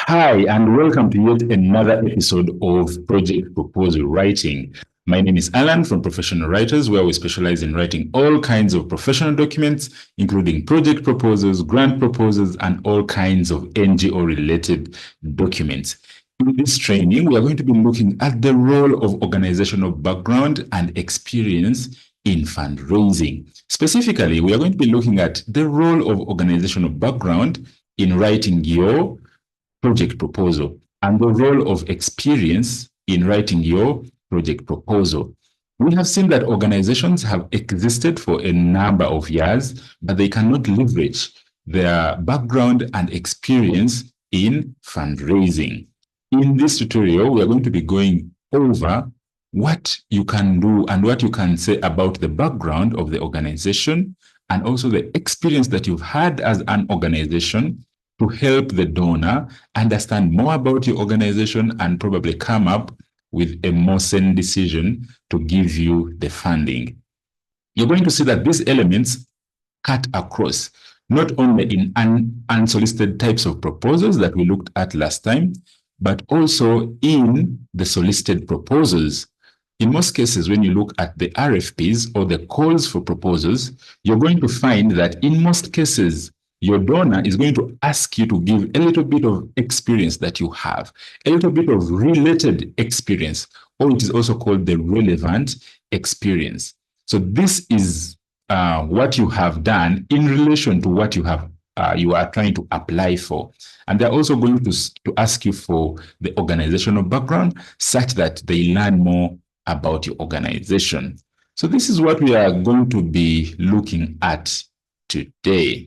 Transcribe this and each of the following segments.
Hi, and welcome to yet another episode of Project Proposal Writing. My name is Alan from Professional Writers, where we specialize in writing all kinds of professional documents, including project proposals, grant proposals, and all kinds of NGO-related documents. In this training, we are going to be looking at the role of organizational background and experience in fundraising. Specifically, we are going to be looking at the role of organizational background in writing your project proposal and the role of experience in writing your project proposal. We have seen that organizations have existed for a number of years, but they cannot leverage their background and experience in fundraising. In this tutorial, we are going to be going over what you can do and what you can say about the background of the organization and also the experience that you've had as an organization to help the donor understand more about your organization and probably come up with a more sane decision to give you the funding. You're going to see that these elements cut across, not only in unsolicited types of proposals that we looked at last time, but also in the solicited proposals. In most cases, when you look at the RFPs or the calls for proposals, you're going to find that in most cases, your donor is going to ask you to give a little bit of experience that you have, a little bit of related experience, or it is also called the relevant experience. So this is what you have done in relation to what you are trying to apply for. And they're also going to ask you for the organizational background such that they learn more about your organization. So this is what we are going to be looking at today.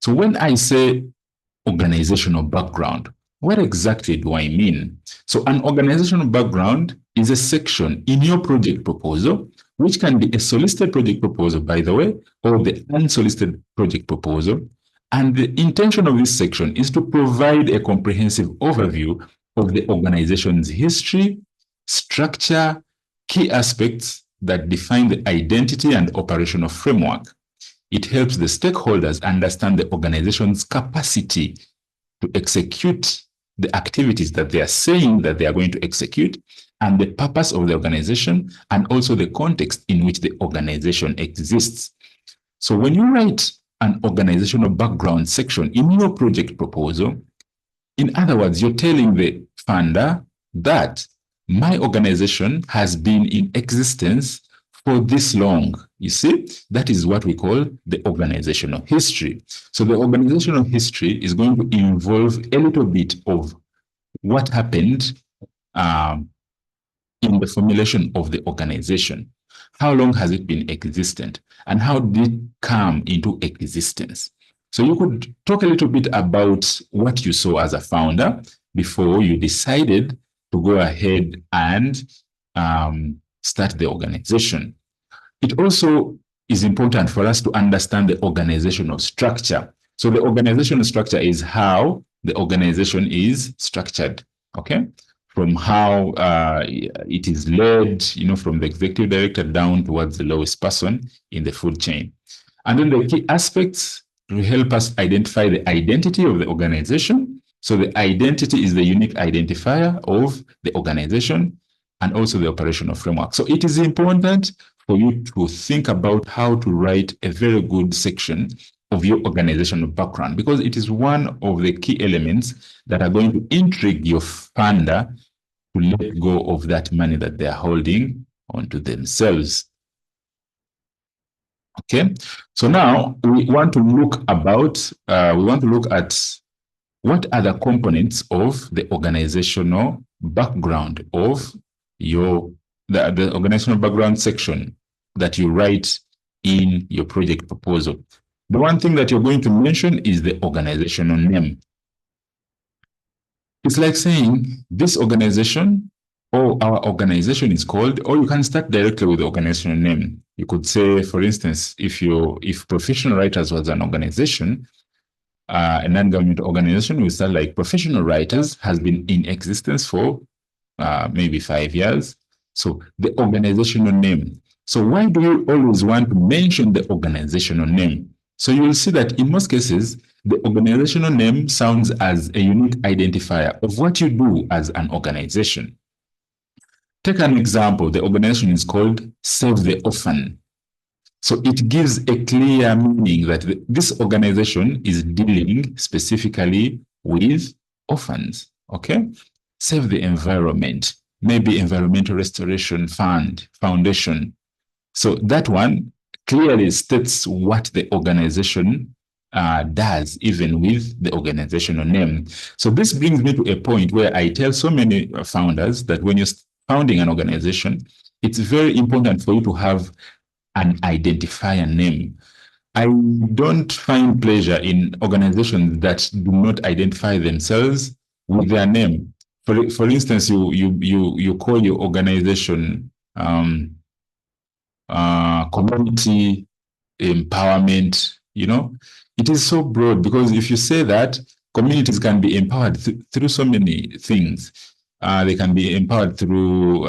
So when I say organizational background, what exactly do I mean? So an organizational background is a section in your project proposal, which can be a solicited project proposal, by the way, or the unsolicited project proposal. And the intention of this section is to provide a comprehensive overview of the organization's history, structure, key aspects that define the identity and operational framework. It helps the stakeholders understand the organization's capacity to execute the activities that they are saying that they are going to execute, and the purpose of the organization, and also the context in which the organization exists. So when you write an organizational background section in your project proposal, in other words, you're telling the funder that my organization has been in existence for this long. You see, that is what we call the organizational history. So the organizational history is going to involve a little bit of what happened in the formulation of the organization. How long has it been existent? And how did it come into existence? So you could talk a little bit about what you saw as a founder before you decided to go ahead and start the organization. It also is important for us to understand the organizational structure. So the organizational structure is how the organization is structured, okay? From how it is led, from the executive director down towards the lowest person in the food chain. And then the key aspects will help us identify the identity of the organization. So the identity is the unique identifier of the organization and also the operational framework. So it is important for you to think about how to write a very good section of your organizational background, because it is one of the key elements that are going to intrigue your funder to let go of that money that they are holding onto themselves. Okay, so now we want to look at what are the components of the organizational background of the organizational background section that you write in your project proposal. The one thing that you're going to mention is the organizational name. It's like saying this organization or our organization is called, or you can start directly with the organizational name. You could say, for instance, if Professional Writers was an organization, a non-government organization, we start like Professional Writers has been in existence for maybe 5 years. So the organizational name. So why do you always want to mention the organizational name? So you will see that in most cases, The organizational name sounds as a unique identifier of what you do as an organization. Take an example. The organization is called Save the Orphan. So it gives a clear meaning that this organization is dealing specifically with orphans, okay? Save the Environment, maybe Environmental Restoration Fund, Foundation. So that one clearly states what the organization does, even with the organizational name. So this brings me to a point where I tell so many founders that when you're founding an organization, it's very important for you to have an identifier name. I don't find pleasure in organizations that do not identify themselves with their name. For instance, you call your organization community empowerment. You know, it is so broad, because if you say that, communities can be empowered through so many things. They can be empowered through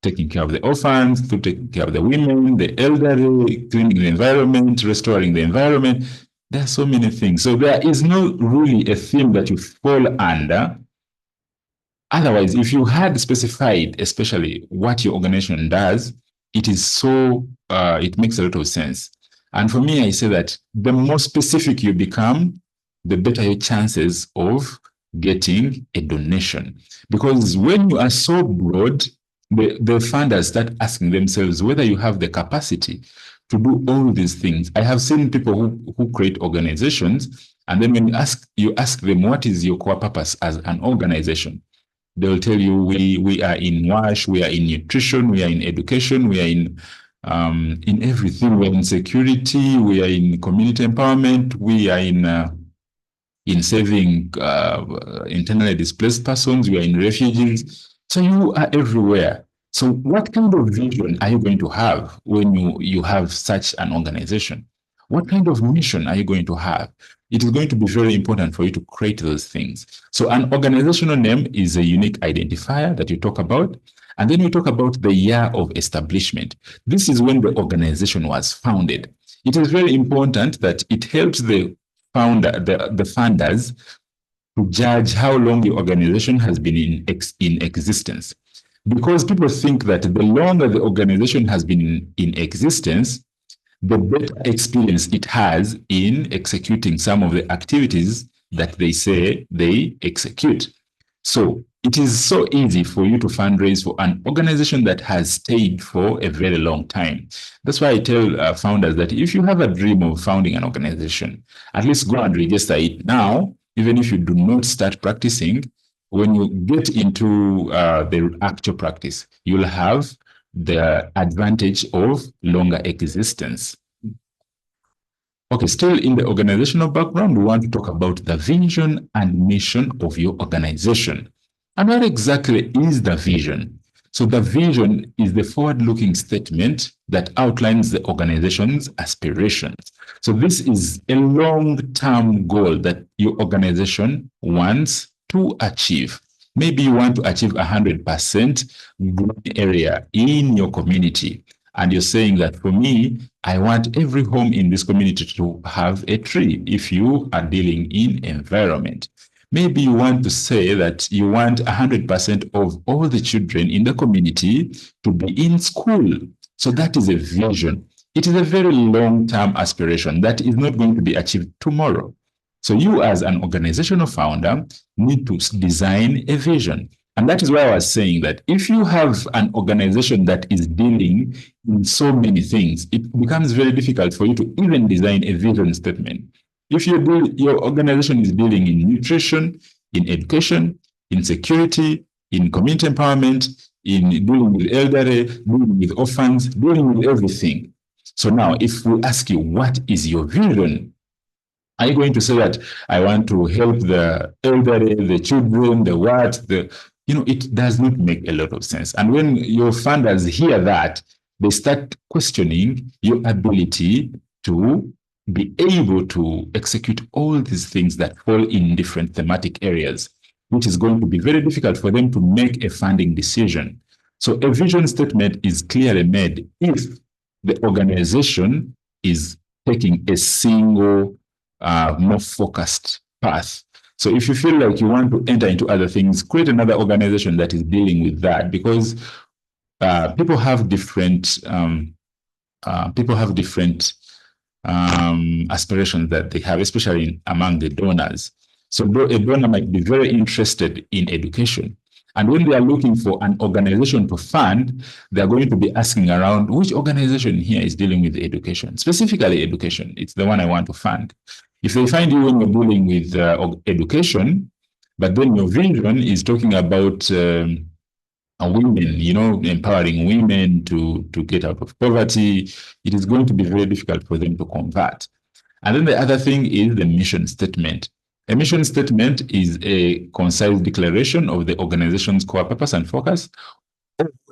taking care of the orphans, through taking care of the women, the elderly, cleaning the environment, restoring the environment. There are so many things. So there is no really a theme that you fall under. Otherwise, if you had specified, especially what your organization does, it is so, it makes a lot of sense. And for me, I say that the more specific you become, the better your chances of getting a donation. Because when you are so broad, the funders start asking themselves whether you have the capacity to do all these things. I have seen people who create organizations, and then when you ask them, what is your core purpose as an organization? They'll tell you, we are in WASH, we are in nutrition, we are in education, we are in everything. We are in security, we are in community empowerment, we are in saving internally displaced persons, we are in refugees. So you are everywhere. So what kind of vision are you going to have when you have such an organization? What kind of mission are you going to have? It is going to be very important for you to create those things. So an organizational name is a unique identifier that you talk about. And then you talk about the year of establishment. This is when the organization was founded. It is very important that it helps the founder, the funders, to judge how long the organization has been in existence. Because people think that the longer the organization has been in existence, the better experience it has in executing some of the activities that they say they execute. So it is so easy for you to fundraise for an organization that has stayed for a very long time. That's why I tell founders that if you have a dream of founding an organization, at least go and register it now. Even if you do not start practicing, when you get into the actual practice, you'll have the advantage of longer existence. Okay, still in the organizational background, we want to talk about the vision and mission of your organization. And what exactly is the vision? So the vision is the forward-looking statement that outlines the organization's aspirations. So this is a long-term goal that your organization wants to achieve. Maybe you want to achieve 100% green area in your community. And you're saying that, for me, I want every home in this community to have a tree if you are dealing in environment. Maybe you want to say that you want 100% of all the children in the community to be in school. So that is a vision. It is a very long-term aspiration that is not going to be achieved tomorrow. So you, as an organizational founder, need to design a vision. And that is why I was saying that if you have an organization that is dealing in so many things, it becomes very difficult for you to even design a vision statement. If your organization is dealing in nutrition, in education, in security, in community empowerment, in dealing with elderly, dealing with orphans, dealing with everything. So now, if we ask you, what is your vision? Are you going to say that I want to help the elderly, the children, the what, it does not make a lot of sense. And when your funders hear that, they start questioning your ability to be able to execute all these things that fall in different thematic areas, which is going to be very difficult for them to make a funding decision. So a vision statement is clearly made if the organization is taking a single more focused path. So if you feel like you want to enter into other things, create another organization that is dealing with that, because people have different aspirations that they have, especially among the donors. So a donor might be very interested in education. And when they are looking for an organization to fund, they're going to be asking around which organization here is dealing with education, specifically education. It's the one I want to fund. If they find you when you're dealing with education, but then your vision is talking about women, empowering women to get out of poverty, it is going to be very difficult for them to convert. And then the other thing is the mission statement. A mission statement is a concise declaration of the organization's core purpose and focus.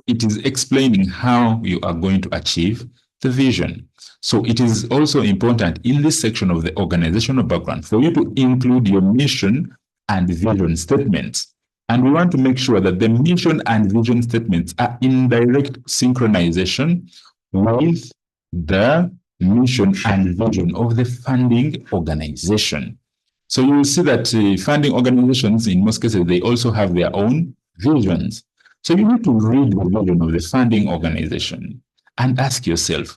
It is explaining how you are going to achieve the vision. So it is also important in this section of the organizational background for you to include your mission and vision statements. And we want to make sure that the mission and vision statements are in direct synchronization with the mission and vision of the funding organization. So you will see that funding organizations, in most cases, they also have their own visions. So you need to read the vision of the funding organization and ask yourself,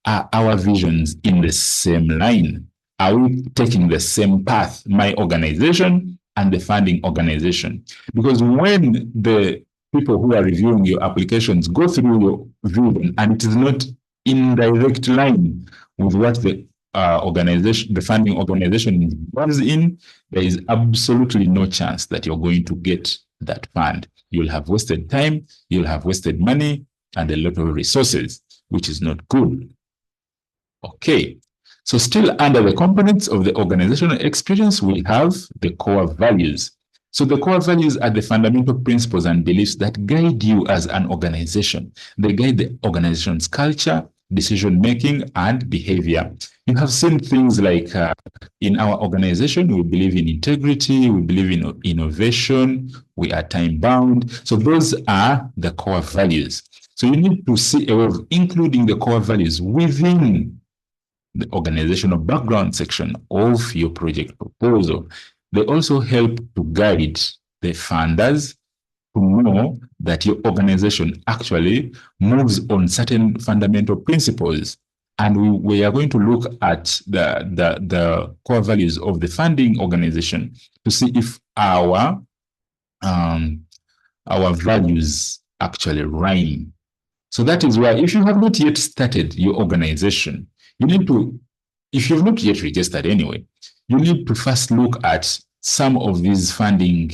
are our visions in the same line? Are we taking the same path, my organization and the funding organization? Because when the people who are reviewing your applications go through your vision and it is not in direct line with what the funding organization is in, there is absolutely no chance that you're going to get that fund. You'll have wasted time, you'll have wasted money, and a lot of resources, which is not good. Okay, so still under the components of the organizational experience, we have the core values. So the core values are the fundamental principles and beliefs that guide you as an organization. They guide the organization's culture, decision-making, and behavior. You have seen things like in our organization, we believe in integrity, we believe in innovation, we are time-bound. So those are the core values. So you need to see a way of including the core values within the organizational background section of your project proposal. They also help to guide the funders to know that your organization actually moves on certain fundamental principles. And we are going to look at the core values of the funding organization to see if our values actually rhyme. So that is why if you have not yet started your organization, you need to, if you've not yet registered anyway, you need to first look at some of these funding,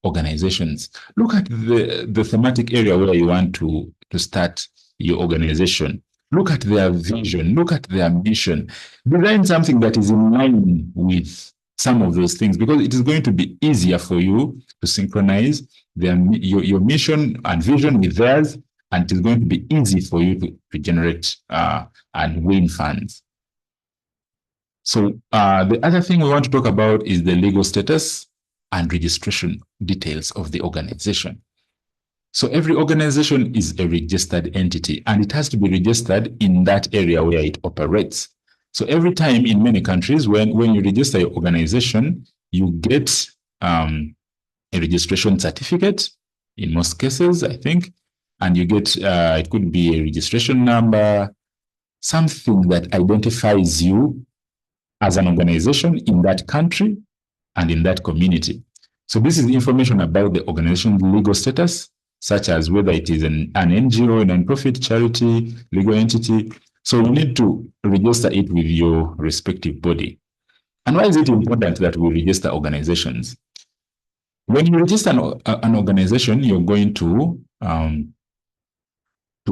organizations. Look at the thematic area where you want to start your organization. Look at their vision. Look at their mission. Design something that is in line with some of those things, because it is going to be easier for you to synchronize your mission and vision with theirs, and it is going to be easy for you to generate and win funds. So the other thing we want to talk about is the legal status and registration details of the organization. So every organization is a registered entity, and it has to be registered in that area where it operates. So every time in many countries, when you register your organization, you get a registration certificate, in most cases, I think, and you get, it could be a registration number, something that identifies you as an organization in that country and in that community. So this is information about the organization's legal status, such as whether it is an NGO, a non-profit, charity, legal entity. So you need to register it with your respective body. And why is it important that we register organizations? When you register an organization, you're going to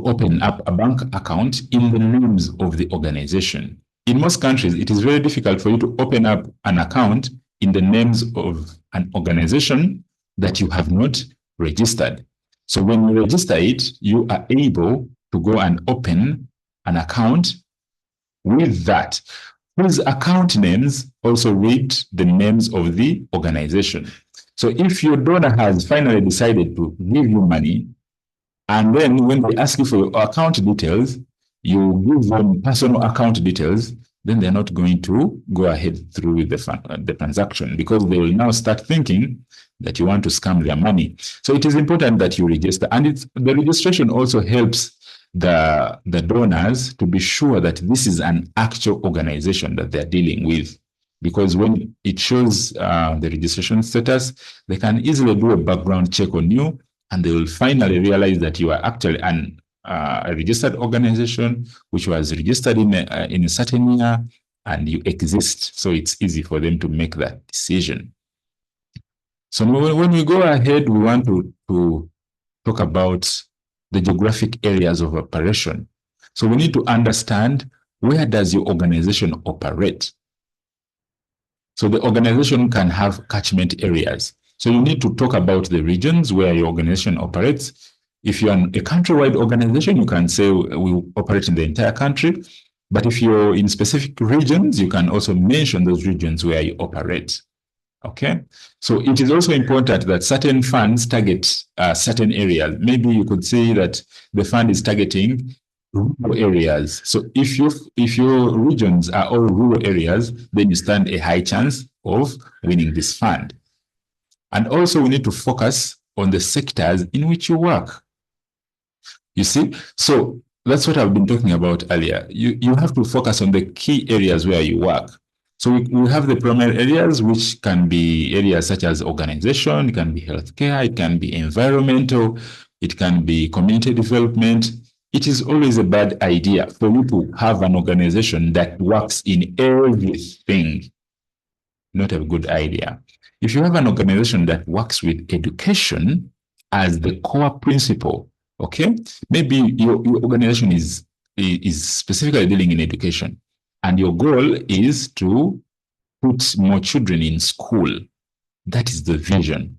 open up a bank account in the names of the organization. In most countries, it is very difficult for you to open up an account in the names of an organization that you have not registered. So when you register it, you are able to go and open an account with that, whose account names also read the names of the organization. So if your donor has finally decided to give you money, and then when they ask you for your account details, you give them personal account details, then they're not going to go ahead through with the transaction, because they will now start thinking that you want to scam their money. So it is important that you register, and the registration also helps the donors to be sure that this is an actual organization that they're dealing with. Because when it shows the registration status, they can easily do a background check on you, and they will finally realize that you are actually a registered organization which was registered in a certain year, and you exist. So it's easy for them to make that decision. So when we go ahead, we want to talk about the geographic areas of operation. So we need to understand, where does your organization operate? So the organization can have catchment areas. So you need to talk about the regions where your organization operates. If you're a countrywide organization, you can say we operate in the entire country. But if you're in specific regions, you can also mention those regions where you operate. Okay, so it is also important that certain funds target certain areas. Maybe you could say that the fund is targeting rural areas. So if your regions are all rural areas, then you stand a high chance of winning this fund. And also we need to focus on the sectors in which you work. You see, so that's what I've been talking about earlier. You have to focus on the key areas where you work. So we have the primary areas, which can be areas such as organization, it can be healthcare, it can be environmental, it can be community development. It is always a bad idea for you to have an organization that works in everything. Not a good idea. If you have an organization that works with education as the core principle, okay, maybe your organization is specifically dealing in education, and your goal is to put more children in school. That is the vision.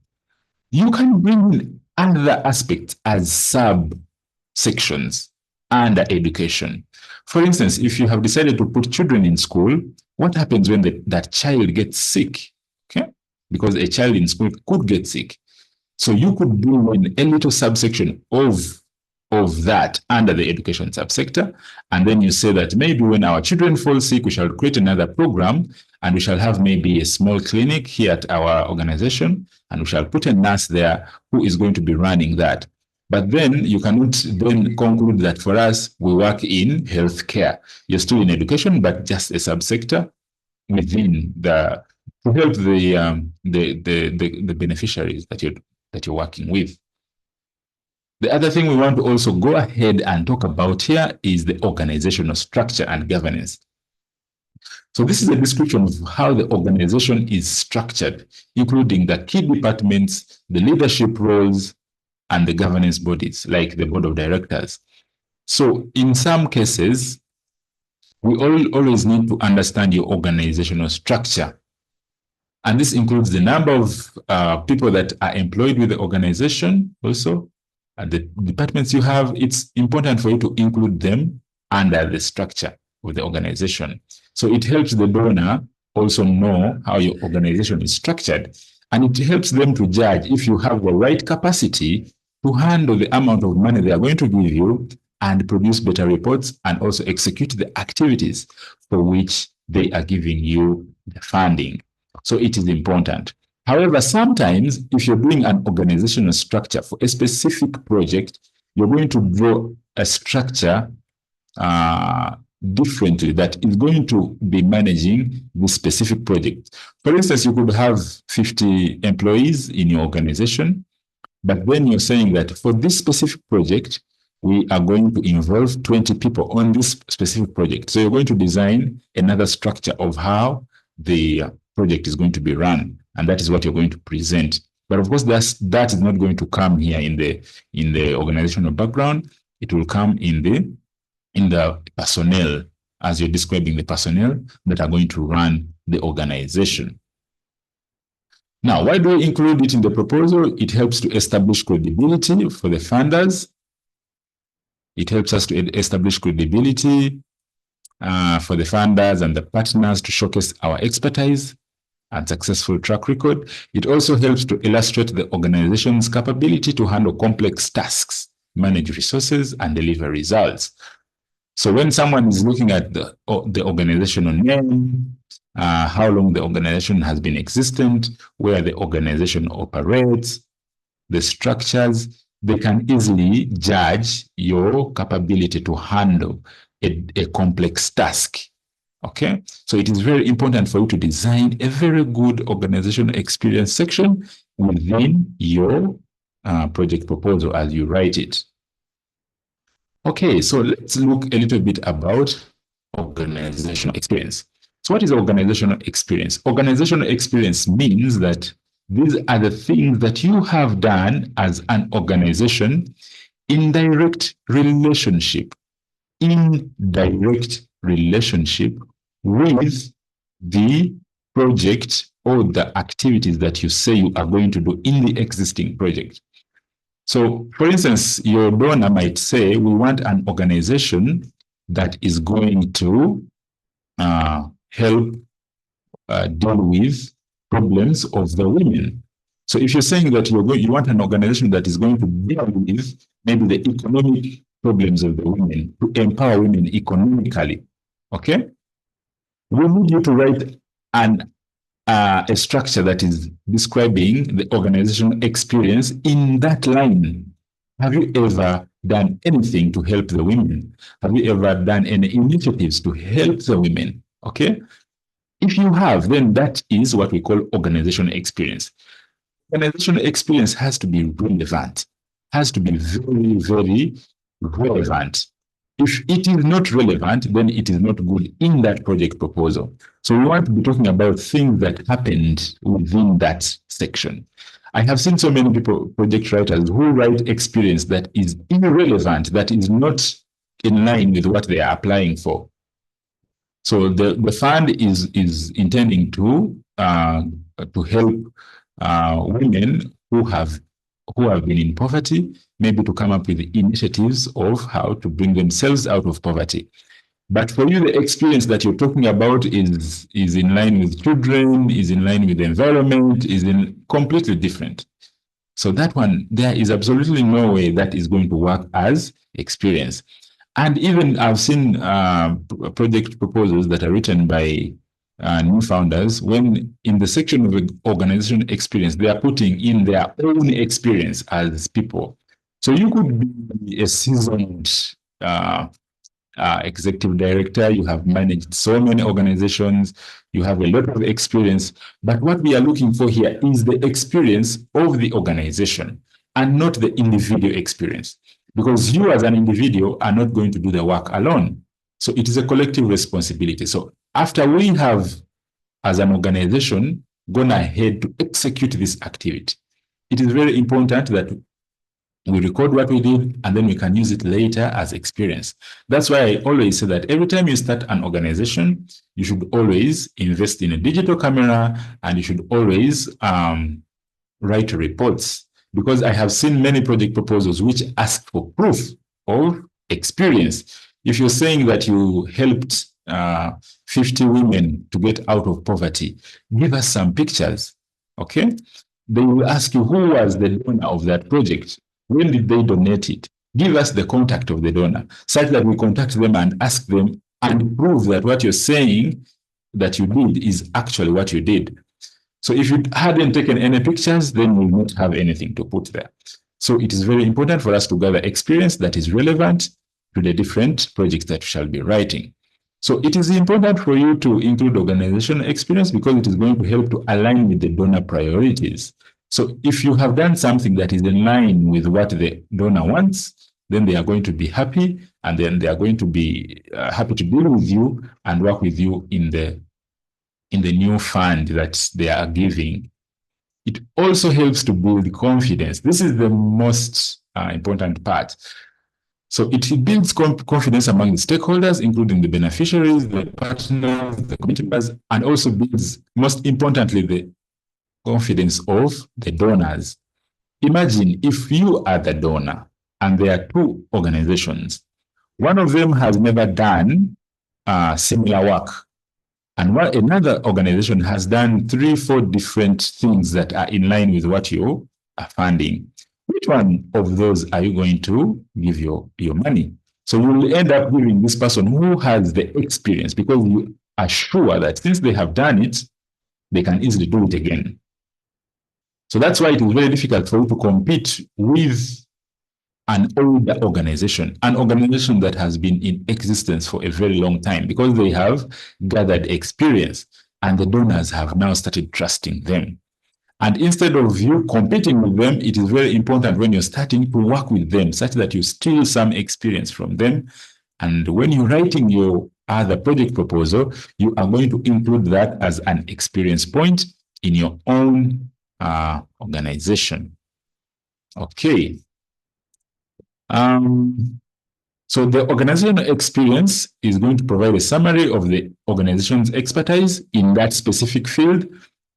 You can bring in other aspects as subsections under education. For instance, if you have decided to put children in school, what happens when that child gets sick? Okay, because a child in school could get sick. So you could do a little subsection of that under the education subsector. And then you say that maybe when our children fall sick, we shall create another program, and we shall have maybe a small clinic here at our organization, and we shall put a nurse there who is going to be running that. But then you cannot then conclude that for us, we work in healthcare. You're still in education, but just a subsector within to help the beneficiaries that you're working with. The other thing we want to also go ahead and talk about here is the organizational structure and governance. So this is a description of how the organization is structured, including the key departments, the leadership roles, and the governance bodies, like the board of directors. So in some cases, we always need to understand your organizational structure. And this includes the number of people that are employed with the organization also. The departments you have, it's important for you to include them under the structure of the organization. So it helps the donor also know how your organization is structured, and it helps them to judge if you have the right capacity to handle the amount of money they are going to give you and produce better reports, and also execute the activities for which they are giving you the funding. So it is important. However, sometimes if you're doing an organizational structure for a specific project, you're going to draw a structure differently that is going to be managing this specific project. For instance, you could have 50 employees in your organization, but then you're saying that for this specific project, we are going to involve 20 people on this specific project. So you're going to design another structure of how the project is going to be run. And that is what you're going to present. But of course, that is not going to come here in the organizational background. It will come in the personnel, as you're describing the personnel that are going to run the organization. Now, why do we include it in the proposal? It helps to establish credibility for the funders. It helps us to establish credibility for the funders and the partners to showcase our expertise and successful track record. It also helps to illustrate the organization's capability to handle complex tasks, manage resources, and deliver results. So when someone is looking at the organizational name, how long the organization has been existent, where the organization operates, the structures, they can easily judge your capability to handle a complex task. Okay, so it is very important for you to design a very good organizational experience section within your project proposal as you write it. Okay, so let's look a little bit about organizational experience. So what is organizational experience? Organizational experience means that these are the things that you have done as an organization in direct relationship with the project or the activities that you say you are going to do in the existing project. So, for instance, your donor might say, we want an organization that is going to help deal with problems of the women. So if you're saying that you want an organization that is going to deal with maybe the economic problems of the women, to empower women economically, okay? We need you to write a structure that is describing the organizational experience in that line. Have you ever done anything to help the women? Have you ever done any initiatives to help the women? Okay. If you have, then that is what we call organizational experience. Organizational experience has to be relevant, has to be very, very relevant. If it is not relevant, then it is not good in that project proposal. So we want to be talking about things that happened within that section. I have seen so many people, project writers, who write experience that is irrelevant, that is not in line with what they are applying for. So the fund is intending to help women who have been in poverty, maybe to come up with initiatives of how to bring themselves out of poverty. But for you, the experience that you're talking about is in line with children, is in line with the environment, is completely different. So that one, there is absolutely no way that is going to work as experience. And even I've seen project proposals that are written by new founders, when in the section of organization experience, they are putting in their own experience as people. So you could be a seasoned executive director, you have managed so many organizations, you have a lot of experience, but what we are looking for here is the experience of the organization and not the individual experience, because you as an individual are not going to do the work alone. So it is a collective responsibility. So after we have, as an organization, gone ahead to execute this activity, it is very important that we record what we did, and then we can use it later as experience. That's why I always say that every time you start an organization, you should always invest in a digital camera, and you should always write reports, because I have seen many project proposals which ask for proof of experience. If you're saying that you helped 50 women to get out of poverty, give us some pictures, okay? They will ask you, who was the donor of that project? When did they donate it? Give us the contact of the donor, such that we contact them and ask them and prove that what you're saying that you did is actually what you did. So if you hadn't taken any pictures, then we will not have anything to put there. So it is very important for us to gather experience that is relevant to the different projects that we shall be writing. So it is important for you to include organizational experience, because it is going to help to align with the donor priorities. So if you have done something that is in line with what the donor wants, then they are going to be happy, and then they are going to be happy to deal with you and work with you in the new fund that they are giving. It also helps to build confidence. This is the most important part. So it builds confidence among the stakeholders, including the beneficiaries, the partners, the community members, and also builds, most importantly, the confidence of the donors. Imagine if you are the donor and there are two organizations. One of them has never done similar work, and another organization has done 3-4 different things that are in line with what you are funding. Which one of those are you going to give your money? So you will end up giving this person who has the experience, because you are sure that since they have done it, they can easily do it again. So that's why it is very difficult for you to compete with an older organization, an organization that has been in existence for a very long time, because they have gathered experience and the donors have now started trusting them. And instead of you competing with them, it is very important when you're starting to work with them such that you steal some experience from them. And when you're writing your other project proposal, you are going to include that as an experience point in your own organization. Okay. So the organizational experience is going to provide a summary of the organization's expertise in that specific field.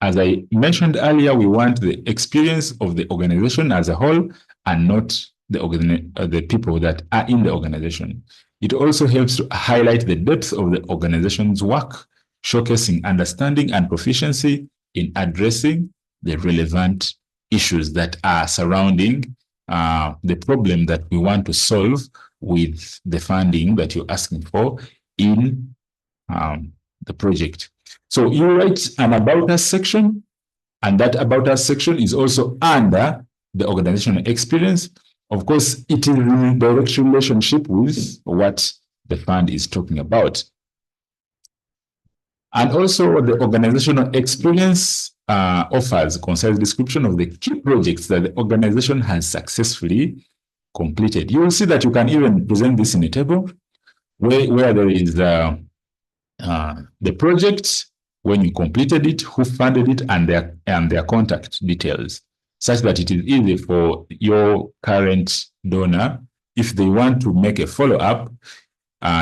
As I mentioned earlier, we want the experience of the organization as a whole and not the people that are in the organization. It also helps to highlight the depth of the organization's work, showcasing understanding and proficiency in addressing the relevant issues that are surrounding the problem that we want to solve with the funding that you're asking for in the project. So you write an About Us section, and that About Us section is also under the organizational experience. Of course, it is in direct relationship with what the fund is talking about. And also the organizational experience offers a concise description of the key projects that the organization has successfully completed. You will see that you can even present this in a table where there is the project, when you completed it, who funded it, and their contact details, such that it is easy for your current donor, if they want to make a follow-up,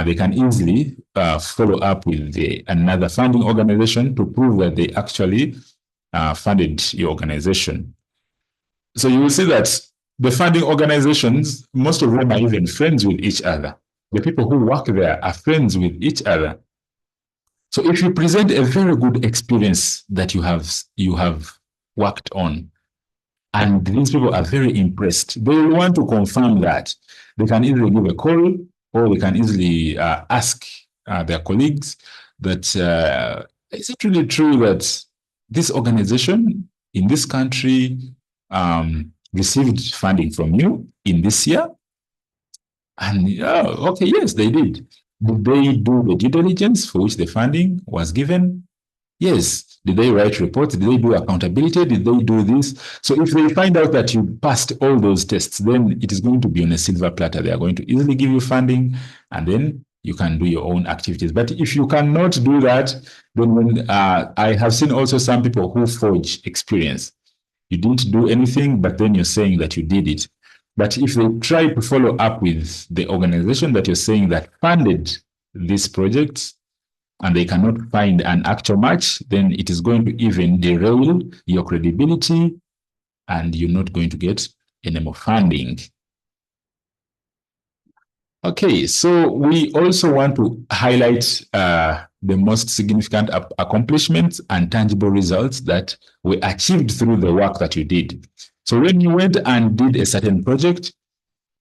they can easily follow up with another funding organization to prove that they actually funded your organization. So you will see that the funding organizations, most of them are even friends with each other. The people who work there are friends with each other. So if you present a very good experience that you have worked on, and these people are very impressed, they will want to confirm that. They can easily give a call, or they can easily ask their colleagues that, is it really true that this organization in this country received funding from you in this year? And okay, yes, they did. Did they do the due diligence for which the funding was given? Yes. Did they write reports? Did they do accountability? Did they do this? So if they find out that you passed all those tests, then it is going to be on a silver platter. They are going to easily give you funding, and then you can do your own activities. But if you cannot do that, then I have seen also some people who forge experience. You didn't do anything, but then you're saying that you did it. But if they try to follow up with the organization that you're saying that funded this project, and they cannot find an actual match, then it is going to even derail your credibility, and you're not going to get any more funding. Okay, so we also want to highlight the most significant accomplishments and tangible results that were achieved through the work that you did. So when you went and did a certain project,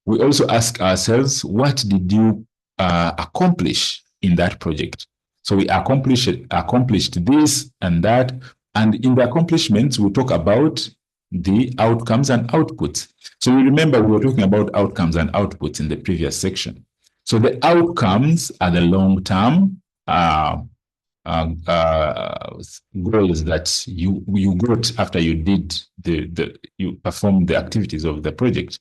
we also ask ourselves, what did you accomplish in that project? So we accomplished this and that. And in the accomplishments, we talk about the outcomes and outputs. So we remember we were talking about outcomes and outputs in the previous section. So the outcomes are the long-term goals that you got after you did you performed the activities of the project.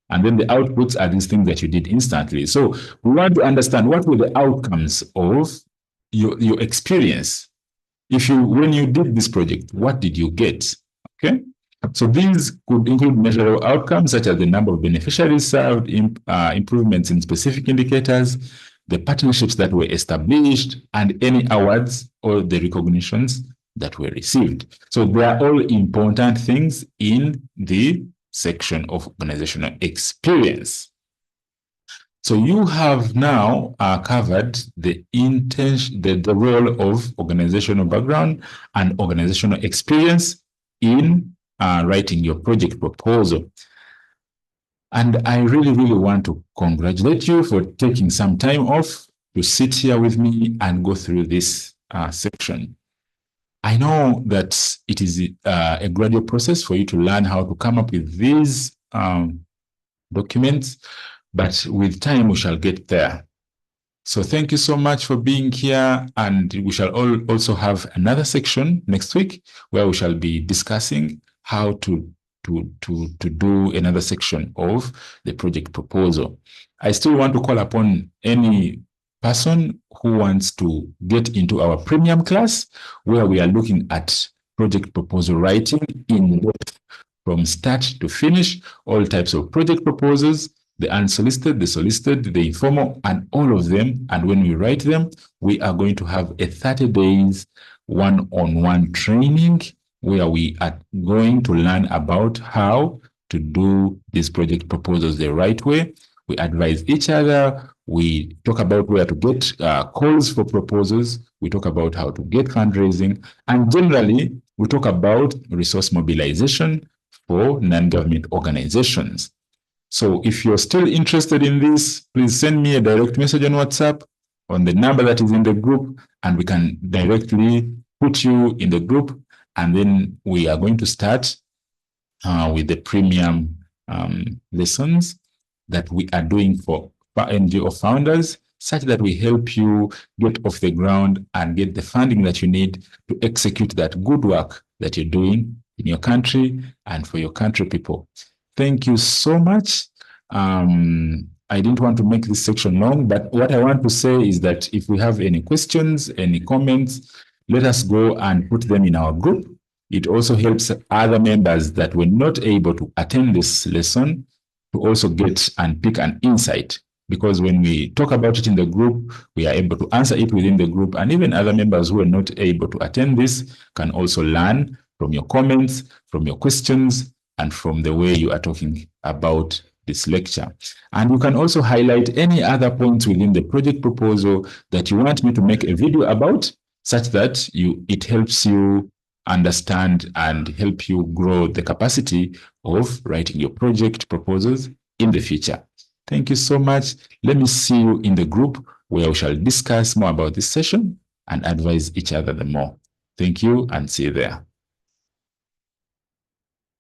And then the outputs are these things that you did instantly. So we want to understand what were the outcomes of your experience. When you did this project, what did you get? Okay. So these could include measurable outcomes such as the number of beneficiaries served, improvements in specific indicators, the partnerships that were established, and any awards or the recognitions that were received. So they are all important things in the section of organizational experience. So you have now covered the role of organizational background and organizational experience in writing your project proposal. And I really, really want to congratulate you for taking some time off to sit here with me and go through this section. I know that it is a gradual process for you to learn how to come up with these documents, but with time we shall get there. So thank you so much for being here, and we shall also have another section next week where we shall be discussing how to do another section of the project proposal. I still want to call upon any person who wants to get into our premium class, where we are looking at project proposal writing in depth from start to finish, all types of project proposals, the unsolicited, the solicited, the informal, and all of them. And when we write them, we are going to have a 30 days one-on-one training where we are going to learn about how to do these project proposals the right way. We advise each other. We talk about where to get calls for proposals. We talk about how to get fundraising. And generally, we talk about resource mobilization for non-government organizations. So if you're still interested in this, please send me a direct message on WhatsApp on the number that is in the group, and we can directly put you in the group. And then we are going to start with the premium lessons that we are doing for NGO founders, such that we help you get off the ground and get the funding that you need to execute that good work that you're doing in your country and for your country people. Thank you so much. I didn't want to make this section long, but what I want to say is that if we have any questions, any comments, let us go and put them in our group. It also helps other members that were not able to attend this lesson to also get and pick an insight. Because when we talk about it in the group, we are able to answer it within the group, and even other members who are not able to attend this can also learn from your comments, from your questions, and from the way you are talking about this lecture. And you can also highlight any other points within the project proposal that you want me to make a video about, such that it helps you understand and help you grow the capacity of writing your project proposals in the future. Thank you so much. Let me see you in the group where we shall discuss more about this session and advise each other the more. Thank you, and see you there.